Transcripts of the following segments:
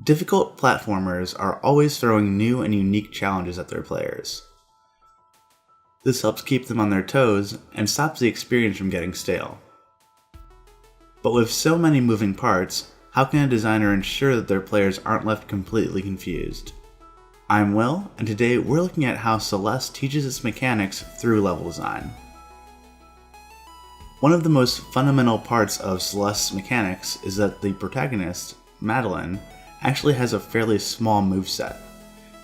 Difficult platformers are always throwing new and unique challenges at their players. This helps keep them on their toes and stops the experience from getting stale. But with so many moving parts, how can a designer ensure that their players aren't left completely confused? I'm Will, and today we're looking at how Celeste teaches its mechanics through level design. One of the most fundamental parts of Celeste's mechanics is that the protagonist, Madeline, actually has a fairly small moveset.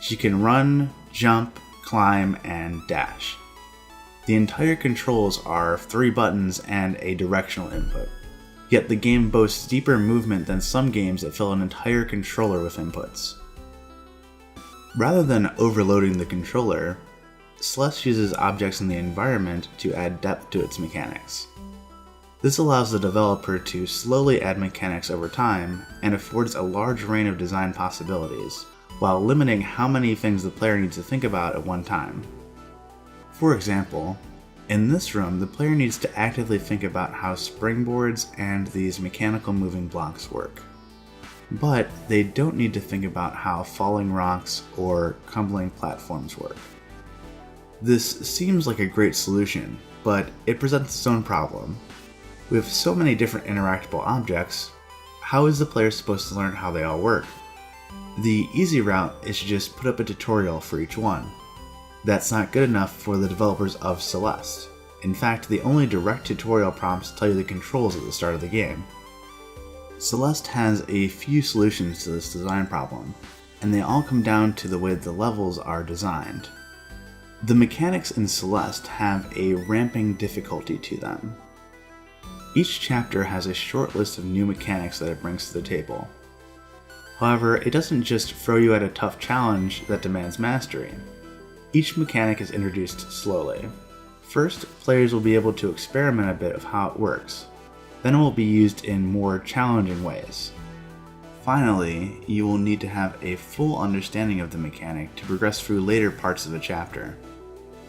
She can run, jump, climb, and dash. The entire controls are 3 buttons and a directional input. Yet the game boasts deeper movement than some games that fill an entire controller with inputs. Rather than overloading the controller, Celeste uses objects in the environment to add depth to its mechanics. This allows the developer to slowly add mechanics over time and affords a large range of design possibilities, while limiting how many things the player needs to think about at one time. For example, in this room, the player needs to actively think about how springboards and these mechanical moving blocks work. But they don't need to think about how falling rocks or crumbling platforms work. This seems like a great solution, but it presents its own problem. With so many different interactable objects, how is the player supposed to learn how they all work? The easy route is to just put up a tutorial for each one. That's not good enough for the developers of Celeste. In fact, the only direct tutorial prompts tell you the controls at the start of the game. Celeste has a few solutions to this design problem, and they all come down to the way the levels are designed. The mechanics in Celeste have a ramping difficulty to them. Each chapter has a short list of new mechanics that it brings to the table. However, it doesn't just throw you at a tough challenge that demands mastery. Each mechanic is introduced slowly. First, players will be able to experiment a bit of how it works. Then it will be used in more challenging ways. Finally, you will need to have a full understanding of the mechanic to progress through later parts of the chapter.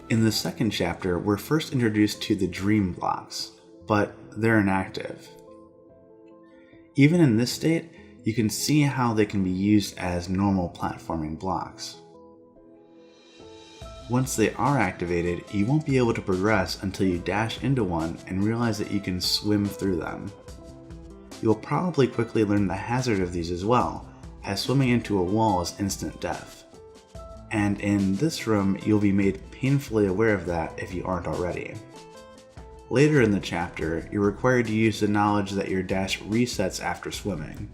In the second chapter, we're first introduced to the dream blocks, but they're inactive. Even in this state, you can see how they can be used as normal platforming blocks. Once they are activated, you won't be able to progress until you dash into one and realize that you can swim through them. You'll probably quickly learn the hazard of these as well, as swimming into a wall is instant death. And in this room, you'll be made painfully aware of that if you aren't already. Later in the chapter, you're required to use the knowledge that your dash resets after swimming.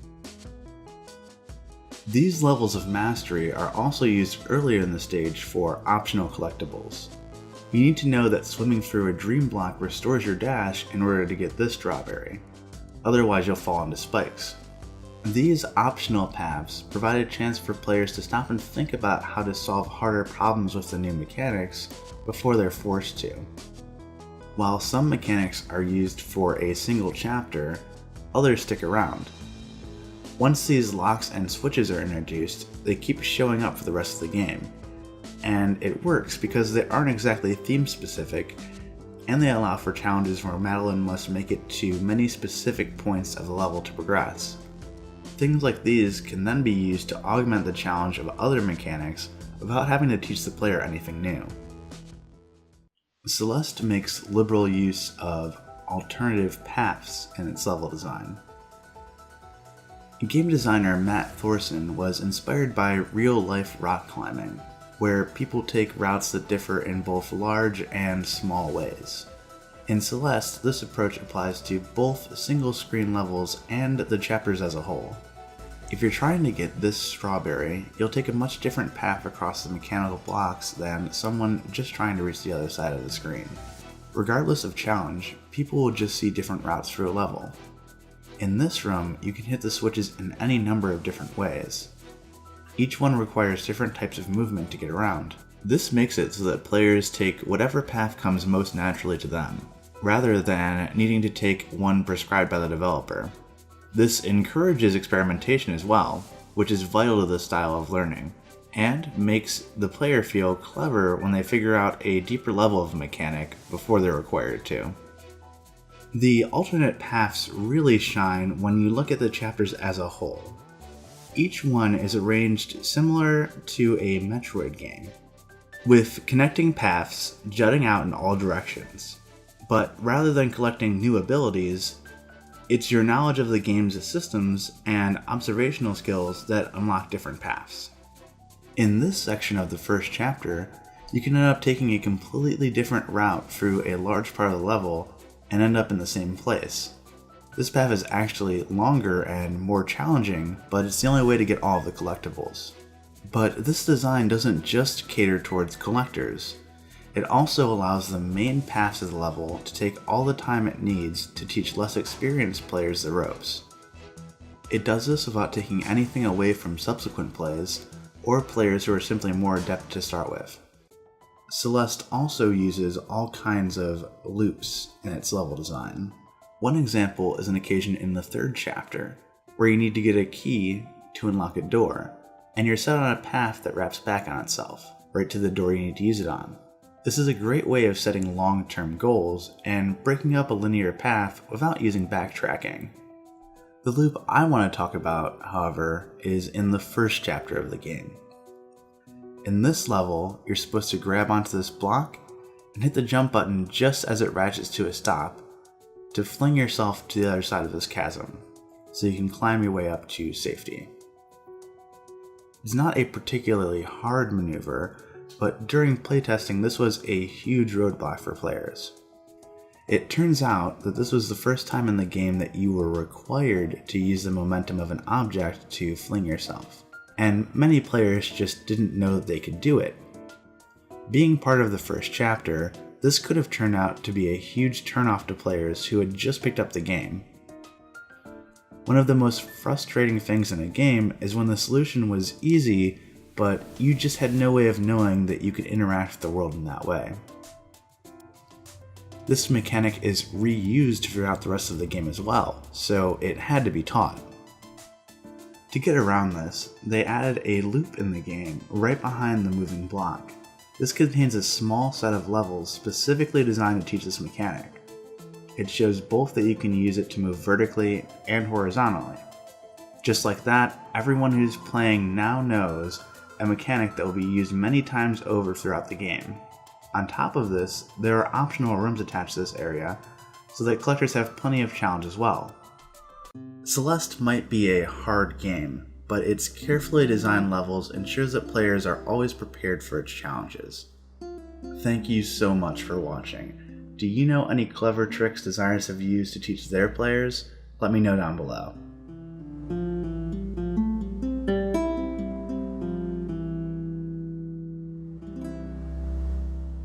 These levels of mastery are also used earlier in the stage for optional collectibles. You need to know that swimming through a dream block restores your dash in order to get this strawberry. Otherwise you'll fall into spikes. These optional paths provide a chance for players to stop and think about how to solve harder problems with the new mechanics before they're forced to. While some mechanics are used for a single chapter, others stick around. Once these locks and switches are introduced, they keep showing up for the rest of the game. And it works because they aren't exactly theme specific, and they allow for challenges where Madeline must make it to many specific points of the level to progress. Things like these can then be used to augment the challenge of other mechanics without having to teach the player anything new. Celeste makes liberal use of alternative paths in its level design. Game designer Matt Thorson was inspired by real-life rock climbing, where people take routes that differ in both large and small ways. In Celeste, this approach applies to both single-screen levels and the chapters as a whole. If you're trying to get this strawberry, you'll take a much different path across the mechanical blocks than someone just trying to reach the other side of the screen. Regardless of challenge, people will just see different routes through a level. In this room, you can hit the switches in any number of different ways. Each one requires different types of movement to get around. This makes it so that players take whatever path comes most naturally to them, rather than needing to take one prescribed by the developer. This encourages experimentation as well, which is vital to this style of learning, and makes the player feel clever when they figure out a deeper level of a mechanic before they're required to. The alternate paths really shine when you look at the chapters as a whole. Each one is arranged similar to a Metroid game, with connecting paths jutting out in all directions. But rather than collecting new abilities, it's your knowledge of the game's systems and observational skills that unlock different paths. In this section of the first chapter, you can end up taking a completely different route through a large part of the level and end up in the same place. This path is actually longer and more challenging, but it's the only way to get all of the collectibles. But this design doesn't just cater towards collectors. It also allows the main paths of the level to take all the time it needs to teach less experienced players the ropes. It does this without taking anything away from subsequent plays, or players who are simply more adept to start with. Celeste also uses all kinds of loops in its level design. One example is an occasion in the third chapter, where you need to get a key to unlock a door, and you're set on a path that wraps back on itself, right to the door you need to use it on. This is a great way of setting long-term goals and breaking up a linear path without using backtracking. The loop I want to talk about, however, is in the first chapter of the game. In this level, you're supposed to grab onto this block and hit the jump button just as it ratchets to a stop to fling yourself to the other side of this chasm, so you can climb your way up to safety. It's not a particularly hard maneuver, but during playtesting this was a huge roadblock for players. It turns out that this was the first time in the game that you were required to use the momentum of an object to fling yourself, and many players just didn't know that they could do it. Being part of the first chapter, this could have turned out to be a huge turnoff to players who had just picked up the game. One of the most frustrating things in a game is when the solution was easy, but you just had no way of knowing that you could interact with the world in that way. This mechanic is reused throughout the rest of the game as well, so it had to be taught. To get around this, they added a loop in the game right behind the moving block. This contains a small set of levels specifically designed to teach this mechanic. It shows both that you can use it to move vertically and horizontally. Just like that, everyone who's playing now knows a mechanic that will be used many times over throughout the game. On top of this, there are optional rooms attached to this area, so that collectors have plenty of challenge as well. Celeste might be a hard game, but its carefully designed levels ensures that players are always prepared for its challenges. Thank you so much for watching. Do you know any clever tricks designers have used to teach their players? Let me know down below.